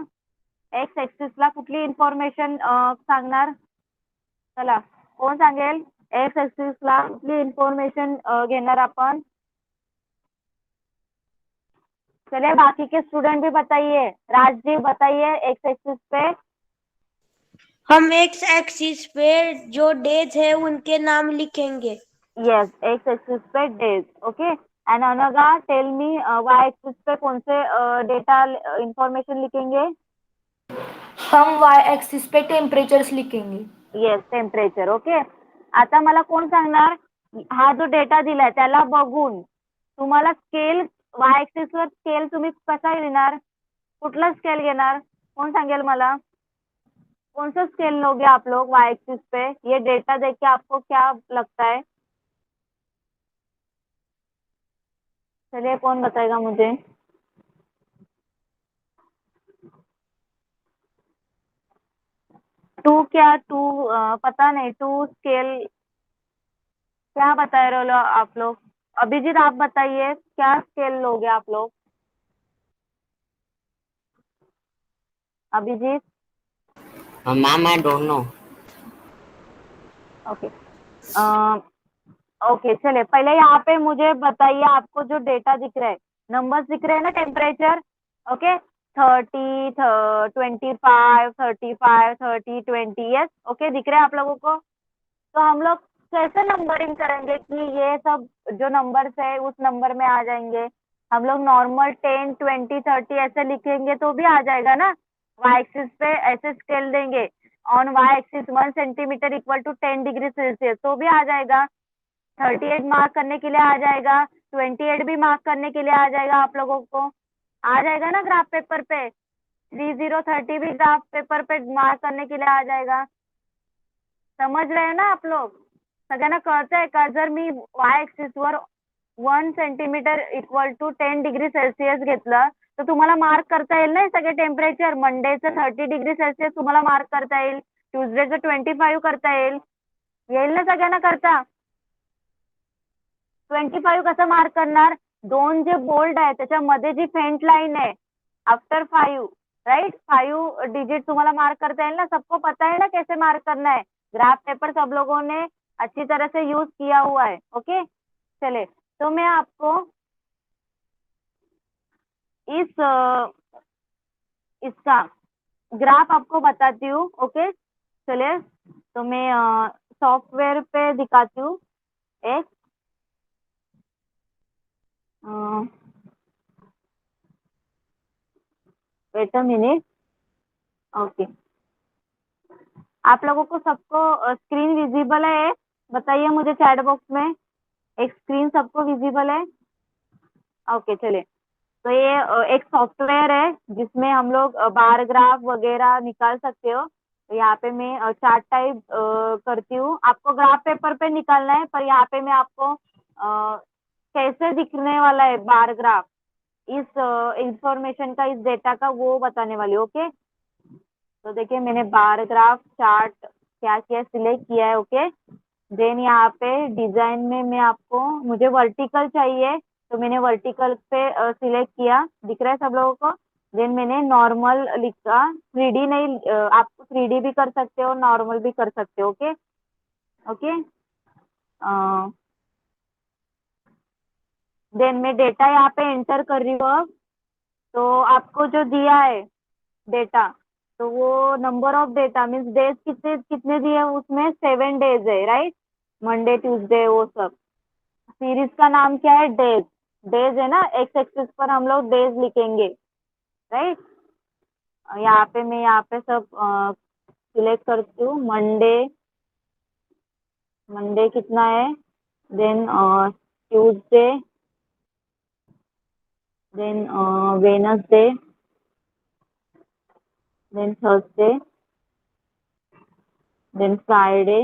Speaker 1: एक्स ऍक्सिस ला कुठली इन्फॉर्मेशन सांगणार? चला, कोण सांगेल? एक्स ऍक्सिस ला कुठली इन्फॉर्मेशन घेणार आपण? चलिए बाकी के स्टूडेंट भी बताइए। राजदीप बताइए एक्स एक्सिस पे।
Speaker 3: हम एक्स एक्सिस पे जो डेज है उनके नाम लिखेंगे।
Speaker 1: यस, एक्स एक्सिस पे डेज। ओके, एंड अनगा टेल मी वाई एक्सिस पे कौन से डेटा इंफॉर्मेशन लिखेंगे?
Speaker 5: हम वाय ऍक्सिस पे टेम्परेचर्स लिखेंगे.
Speaker 1: Yes, temperature. ओके, आता मला कोण सांगणार हा जो डेटा दिलाय त्याला बघून तुम्हाला स्केल वाय ऍक्सिस वर स्केल तुम्ही कसा लिहिणार? कुठला स्केल घेणार? कौन सांगेल मला? कौन सा स्केल लोगे आप लोग वाई एक्सिस पे? ये डेटा देख के आपको क्या लगता है? चलिए कौन बताएगा मुझे? टू क्या? टू पता नहीं, टू स्केल क्या बता रहे हो आप लोग? अभिजीत आप बताइए क्या स्केल लोगे आप लोग? Abhijit?
Speaker 4: Ma'am, I don't know.
Speaker 1: Okay, okay चलिए पहले यहाँ पे मुझे बताइए आपको जो डेटा दिख रहा है, नंबर्स दिख रहे हैं ना, टेम्परेचर. ओके, 30, 25, 35, 30, 20. यस, ओके दिख रहे हैं आप लोगों को? तो हम लोग कैसे नंबरिंग करेंगे कि ये सब जो नंबर्स है उस नंबर में आ जाएंगे? हम लोग नॉर्मल 10, 20, 30 ऐसे लिखेंगे तो भी आ जाएगा ना. वाई एक्सिस पे ऐसे स्केल देंगे, on Y axis 1 centimetre equal to 10 degree Celsius, तो भी आ जाएगा. 38 मार्क करने के लिए आ जाएगा, 28 भी मार्क करने के लिए आ जाएगा. आप लोगों को आ जाएगा ना ग्राफ पेपर पे? 30, 30 भी ग्राफ पेपर पे मार्क करने के लिए आ जाएगा. समझ रहे हैं ना आप लोग? सगळ्यांना कळतंय का? जर मी वाय ऍक्सिस वर 1 centimetre equal to 10 degree Celsius घेतलं तर तुम्हाला मार्क करता येईल ना सगळे टेम्परेचर. मंडेचं 30 डिग्री सेल्सियस तुम्हाला मार्क करता येईल, ट्यूजडेचं 25 करता येईल. येईल ना सगळ्यांना करता? 25 कसं मार्क करणार? दोन जे बोल्ड आहे त्याच्यामध्ये जी फेंट लाइन है आफ्टर 5, राइट, 5 डिजिट तुम्हाला मार्क करता येईल ना. सबको पता है ना कैसे मार्क करना है? ग्राफ पेपर सब लोगों ने अच्छी तरह से यूज किया हुआ है. ओके, चले तो मैं आपको इसका ग्राफ आपको बताती हूँ. ओके, चलिए तो मैं सॉफ्टवेयर पे दिखाती हूँ एक. Wait a minute. ओके, आप लोगों को सबको स्क्रीन विजिबल है? बताइए मुझे चैट बॉक्स में, एक स्क्रीन सबको विजिबल है? ओके चलिए, तो ये एक सॉफ्टवेयर है जिसमें हम लोग बार ग्राफ वगैरह निकाल सकते हो. तो यहाँ पे मैं चार्ट टाइप करती हूँ. आपको ग्राफ पेपर पे निकालना है, पर यहाँ पे मैं आपको कैसे दिखने वाला है बार ग्राफ, इस इंफॉर्मेशन का, इस डेटा का वो बताने वाली. ओके, तो देखिए मैंने बार ग्राफ चार्ट क्या किया, सिलेक्ट किया है. ओके, देन यहाँ पे डिजाइन में मैं आपको, मुझे वर्टिकल चाहिए तो मैंने वर्टिकल पे सिलेक्ट किया. दिख रहा है सब लोगों को? देन मैंने नॉर्मल लिखा. 3D नहीं, आप 3D भी कर सकते हो, नॉर्मल भी कर सकते हो. ओके ओके, देन मैं डेटा यहाँ पे एंटर कर रही हूँ अब. तो आपको जो दिया है डेटा, तो वो number of data means days कितने कितने दिए हैं उसमें? 7 डेज है, राइट. मंडे ट्यूसडे वो सब. सीरीज का नाम क्या है? डेज. डेज है ना, एक्स एक्सिस पर हम लोग डेज लिखेंगे, राइट. यहाँ पे मैं यहाँ पे सब सिलेक्ट करती हूँ. मंडे, मंडे कितना है? Then Tuesday, then Wednesday, then Thursday, then Friday,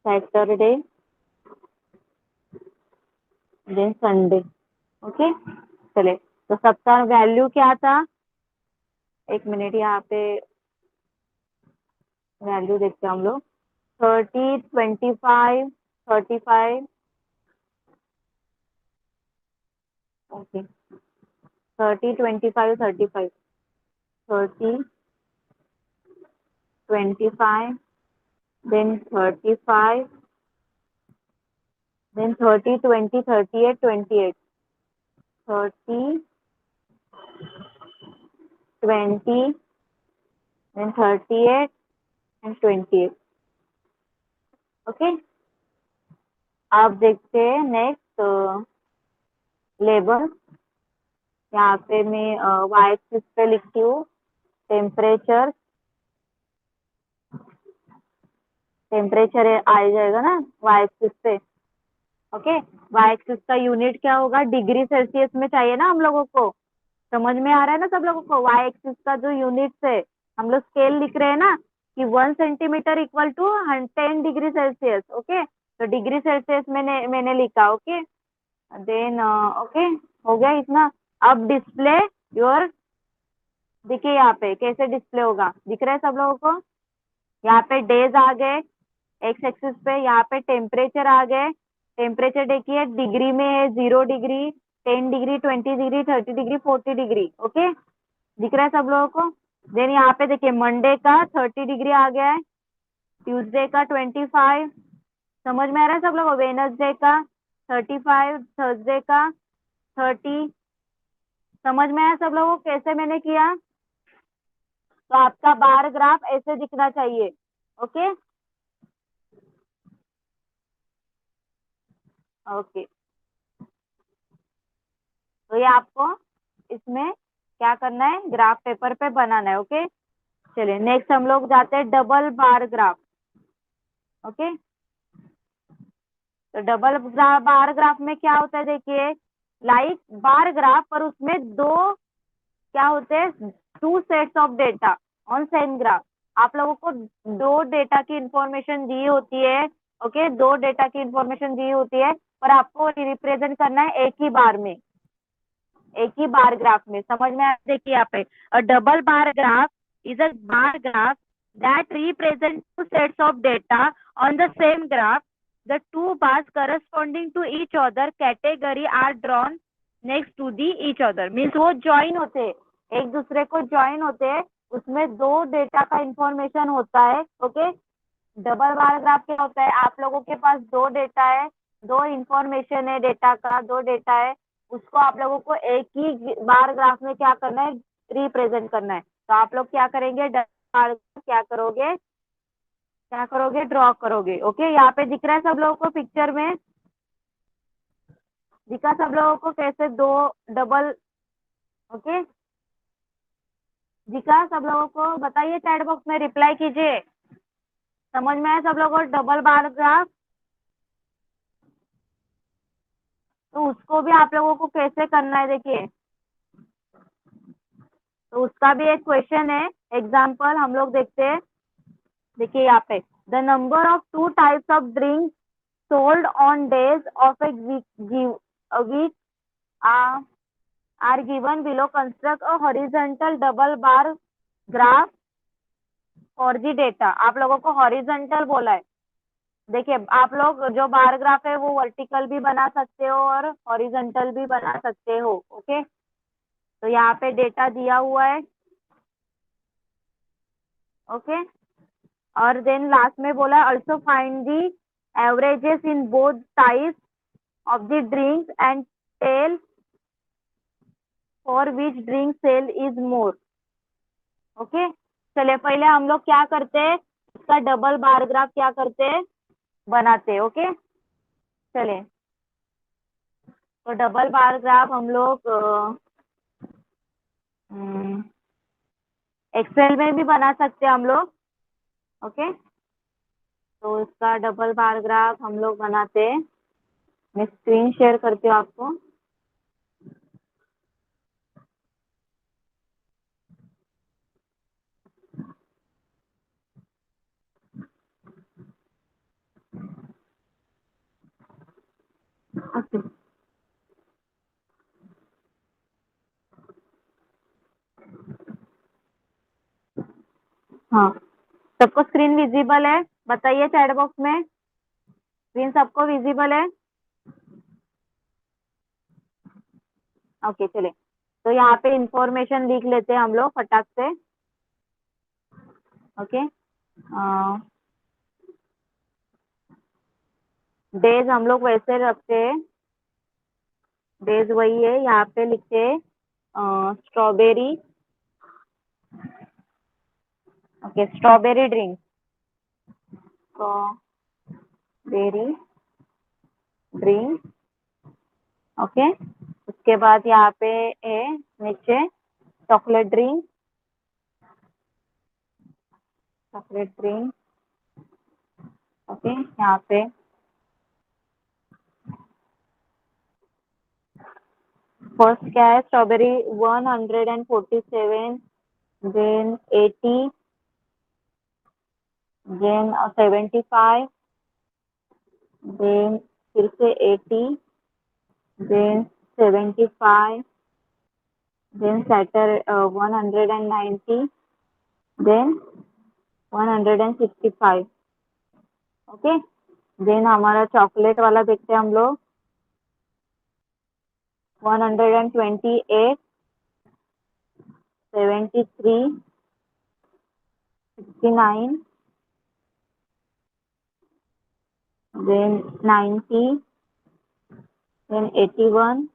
Speaker 1: Saturday, then Sunday. Okay, चले तो सबका वैल्यू क्या था? एक मिनट, यहाँ पे वैल्यू देखते हैं हम लोग. 30, 25, 35. Okay, 30, 25, 35, 30, 25, then 35, then 30, 20, 38, 28. 30, 20, then 38 and 28. Okay, आप देखते हैं नेक्स्ट लेबर। यहाँ पे मैं वाई एक्सिस पे लिखती हूँ टेम्परेचर आ जाएगा ना वाई एक्सिस पे। ओके, वाई एक्सिस का यूनिट क्या होगा, डिग्री सेल्सियस में चाहिए ना हम लोगों को। समझ में आ रहा है ना सब लोगों को, वाई एक्सिस का जो यूनिट है हम लोग स्केल लिख रहे हैं ना कि 1 centimetre equal to 10 degree Celsius. Okay, तो डिग्री सेल्सियस मैंने लिखा। ओके, देन ओके, हो गया इतना। अब डिस्प्ले योर, देखिए यहाँ पे कैसे डिस्प्ले होगा, दिख रहा है सब लोगों को। यहाँ पे डेज आ गए एक्स एक्सिस पे, यहाँ पे टेम्परेचर आ गए। टेम्परेचर देखिए डिग्री में है, 0 degree, 10 degree, 20 degree, 30 degree, 40 degree. Okay, दिख रहा है सब लोगों को। देन यहाँ पे देखिए मंडे का 30 डिग्री आ गया है, ट्यूसडे का 25, समझ में आ रहा है सब लोगों को, वेडनेसडे का 35, थर्सडे का 30। समझ में आया सब लोगों को कैसे मैंने किया। तो आपका बार ग्राफ ऐसे दिखना चाहिए। ओके ओके, तो ये आपको इसमें क्या करना है, ग्राफ पेपर पे बनाना है। ओके, चलिए नेक्स्ट हम लोग जाते हैं डबल बार ग्राफ। ओके, तो डबल बार ग्राफ में क्या होता है, देखिए लाइक बार ग्राफ पर उसमें दो क्या होते हैं, 2 sets of data on same graph. आप लोगों को दो डेटा की इंफॉर्मेशन दी होती है। ओके, दो डेटा की इंफॉर्मेशन दी होती है, पर आपको रिप्रेजेंट करना है एक ही बार में, एक ही बार ग्राफ में। समझ में देखिए यहाँ पे अ double bar graph is a bar graph that represent two sets of data on the same graph. The two bars corresponding to each other category are drawn next to the each other. Means वो join होते हैं, एक दूसरे को join होते हैं, उसमें दो डेटा का इंफॉर्मेशन होता है। ओके, डबल बार ग्राफ क्या होता है, आप लोगों के पास दो डेटा है, दो इंफॉर्मेशन है, डेटा का दो डेटा है, उसको आप लोगों को एक ही बार ग्राफ में क्या करना है, रिप्रेजेंट करना है। तो आप लोग क्या करेंगे, बार क्या करोगे, ड्रॉ करोगे। ओके, यहाँ पे दिख रहा है सब लोगों को, पिक्चर में दिखा सब लोगों को कैसे दो डबल। ओके, दिखा सब लोगों को, बताइए चैट बॉक्स में रिप्लाई कीजिए। समझ में आया सब लोगों को डबल बार ग्राफ। तो उसको भी आप लोगों को कैसे करना है, देखिए तो उसका भी एक क्वेश्चन है, एग्जाम्पल हम लोग देखते हैं। देखिए यहाँ पे the number of 2 types of drink sold on days of a week are given below, construct a horizontal double bar graph for the data. आप लोगों को हॉरिजॉन्टल बोला है। देखिए आप लोग जो बार ग्राफ है वो वर्टिकल भी बना सकते हो और हॉरिजॉन्टल भी बना सकते हो। ओके, तो यहाँ पे डेटा दिया हुआ है। ओके, और देन लास्ट में बोला also find the averages in both types of the drinks and tell for which drink sale is more. Okay, चलिए पहले हम लोग क्या करते हैं, इसका डबल बार ग्राफ क्या करते हैं, बनाते हैं। ओके, चलिए तो डबल बार ग्राफ हम लोग एक्सेल में भी बना सकते हैं हम लोग। ओके, तो इसका डबल बार ग्राफ हम लोग बनाते हैं। मैं स्क्रीन शेयर करती हूँ आपको। ओके, हाँ सबको स्क्रीन विजिबल है, बताइए चैट बॉक्स में, स्क्रीन सबको विजिबल है। ओके, चलिए तो यहाँ पे इंफॉर्मेशन लिख लेते हैं हम लोग फटाक से। ओके, डेज हम लोग वैसे रखते हैं डेज वही है, यहाँ पे लिखे strawberry. Okay, strawberry drink, strawberry drink. Okay, उसके बाद यहाँ पे है नीचे chocolate drink, chocolate drink. Okay, यहाँ पे फर्स्ट क्या है, स्ट्रॉबेरी 147, देन 80, देन 75, देन फिर से 80, देन 75, देन सैटर 190, देन 165। ओके, देन हमारा चॉकलेट वाला देखते हैं हम लोग, 128, 73, 69, then 90, then 81,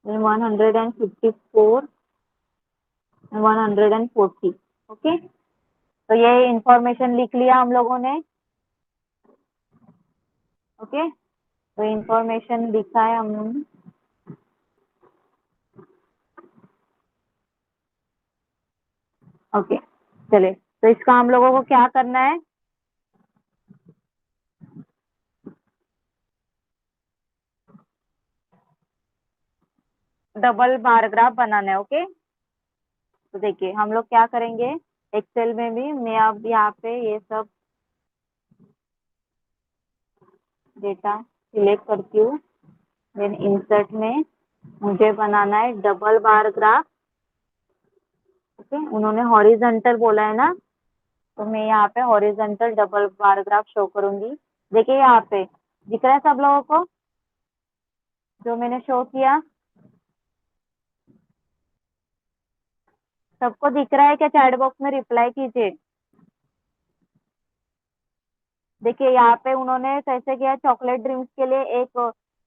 Speaker 1: then 154, and 140। Okay, तो ये इंफॉर्मेशन लिख लिया हम लोगों ने। ओके, तो इंफॉर्मेशन लिखा है हमने। ओके, चलिए, तो इसका हम लोगों को क्या करना है, डबल बार ग्राफ बनाना है। ओके, तो देखिए हम लोग क्या करेंगे, एक्सेल में भी मैं अब यहाँ पे ये सब डेटा सिलेक्ट करती हूँ, देन इंसर्ट में मुझे बनाना है डबल बार ग्राफ। ओके, उन्होंने हॉरिजॉन्टल बोला है ना, तो मैं यहाँ पे horizontal double bar graph show करूंगी। देखिए यहाँ पे दिख रहा है सब लोगों को जो मैंने शो किया, सबको दिख रहा है क्या? चैट बॉक्स में रिप्लाई कीजिए। देखिए यहाँ पे उन्होंने कैसे किया, चॉकलेट ड्रिंक्स के लिए एक,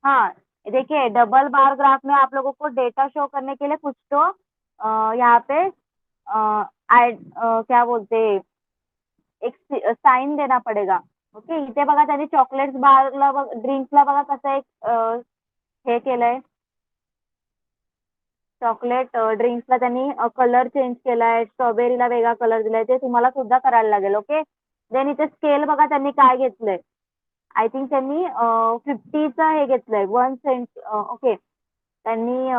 Speaker 1: हाँ देखिए डबल बार ग्राफ में आप लोगों को डेटा शो करने के लिए कुछ तो यहाँ पे क्या बोलते, एक साइन देना पडेगा। ओके, इथे बघा त्यांनी चॉकलेट्स बारला ड्रिंक्सला बघा कसं एक हे केलंय, चॉकलेट ड्रिंक्सला त्यांनी कलर चेंज केलाय, स्ट्रॉबेरीला वेगळा कलर दिलाय, ते तुम्हाला सुद्धा करायला लागेल। ओके, देन इथे स्केल बघा त्यांनी काय घेतलंय, आय थिंक त्यांनी 50चा हे घेतलंय, 1 सेंट। ओके, त्यांनी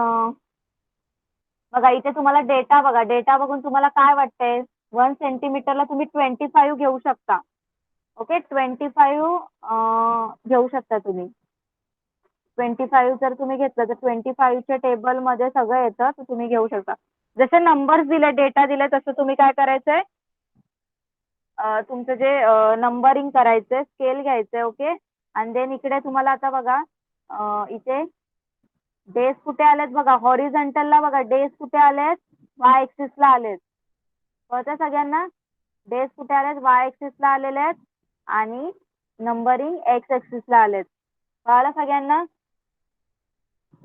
Speaker 1: बघा इथे तुम्हाला डेटा बघा, डेटा बघून तुम्हाला काय वाटतंय, 1 सेंटीमीटरला तुम्ही 25 घेऊ शकता। ओके, 25 घेऊ शकता तुम्ही। 25 जर तुम्ही घेतलं तर 25च्या टेबलमध्ये सगळं येतं, तर तुम्ही घेऊ शकता। जसे नंबर्स दिले, डेटा दिले, तसं तुम्ही काय करायचंय, तुमचं जे नंबरिंग करायचंय, स्केल घ्यायचंय। ओके, आणि देन इकडे तुम्हाला आता बघा इथे डेज कुठे आलेत बघा, हॉरिझॉन्टलला बघा डेज कुठे आलेत, वाय ऍक्सिसला आलेत, कळतंय सगळ्यांना? डेज कुठे आलेत, वाय ऍक्सिसला आलेले आहेत, आणि नंबरिंग एक्स ऍक्सिसला आलेत। कळालं सगळ्यांना?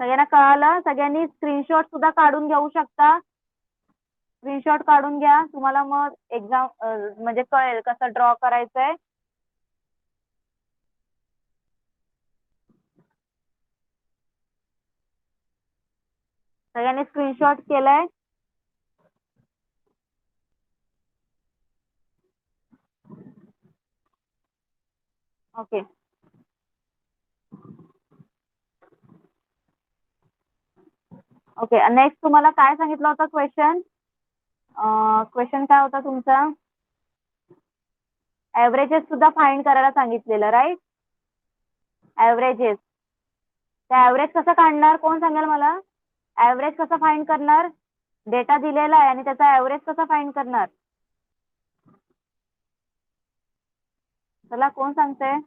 Speaker 1: सगळ्यांना कळालं? सगळ्यांनी स्क्रीनशॉट सुद्धा काढून घेऊ शकता, स्क्रीनशॉट काढून घ्या, तुम्हाला मग एक्झाम म्हणजे कळेल कसं ड्रॉ करायचंय। सगळ्यांनी स्क्रीनशॉट केलाय? ओके, ओके, नेक्स्ट तुम्हाला काय सांगितलं होतं क्वेश्चन, क्वेश्चन काय होता तुमचा, ऍव्हरेजेस सुद्धा फाइंड करायला सांगितलेलं, राईट? ऍव्हरेजेस, त्या ऍव्हरेज कसं काढणार, कोण सांगेल मला? ऍव्हरेज कसं फाइंड करणार, डेटा दिलेला आहे आणि त्याचा ऍव्हरेज कसा फाइंड करणार, चला कोण सांगते?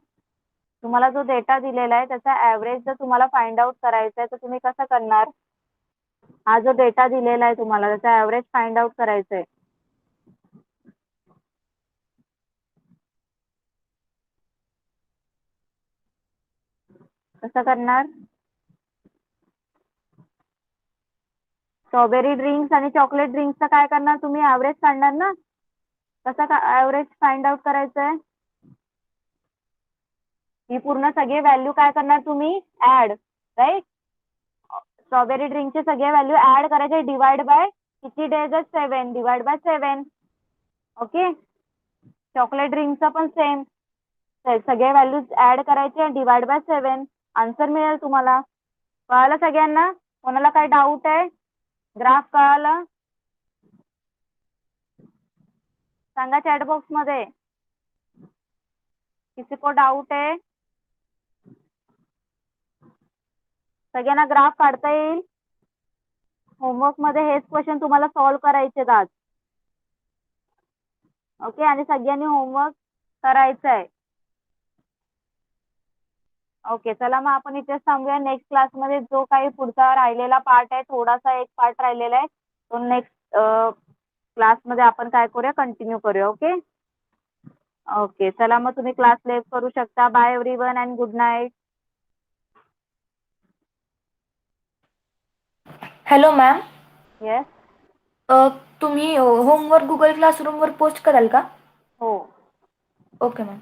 Speaker 1: तुम्हाला जो डेटा दिलेला आहे त्याचा ऍव्हरेज जर तुम्हाला फाइंड आउट करायचा आहे तर तुम्ही कसं करणार? हा जो डेटा दिलेला आहे तुम्हाला त्याचा ऍव्हरेज फाइंड आउट करायचा आहे, कसं करणार? स्ट्रॉबेरी ड्रिंक्स आणि चॉकलेट ड्रिंक्सचं काय करणार तुम्ही? ॲव्हरेज काढणार ना? कसं ॲव्हरेज फाइंड आउट करायचं आहे? ही पूर्ण सगळे व्हॅल्यू काय करणार तुम्ही? Add, right? स्ट्रॉबेरी ड्रिंकचे सगळे व्हॅल्यू ऍड करायचे, डिवाइड बाय किती डेज आहेत? 7, डिवाइड बाय 7. ओके. चॉकलेट ड्रिंकचं पण सेम, सगळे व्हॅल्यूज ऍड करायचे आणि डिवाइड बाय 7. आन्सर मिळेल तुम्हाला. कळालं सगळ्यांना? कोणाला काय डाऊट आहे? ग्राफ कळालं? सांगा चॅट बॉक्स मध्ये. किसी को डाऊट आहे? सगळ्यांना ग्राफ काढता येईल? होमवर्क मध्ये हेच क्वेश्चन तुम्हाला सॉल्व्ह करायचे आहेत आज. ओके. आणि सगळ्यांनी होमवर्क करायचं आहे. ओके. चला मग आपण इथेच थांबूया. नेक्स्ट क्लासमध्ये जो काही पुढचा राहिलेला पार्ट आहे, थोडासा एक पार्ट राहिलेला आहे, तो नेक्स्ट क्लासमध्ये आपण काय करूया? कंटिन्यू करूया. ओके. ओके. चला मग तुम्ही क्लास लेफ्ट करू शकता. Bye everyone and good night.
Speaker 5: Hello ma'am.
Speaker 1: Yes.
Speaker 5: तुम्ही होमवर्क गुगल क्लासरूमवर पोस्ट कराल का?
Speaker 1: हो.
Speaker 5: Okay ma'am.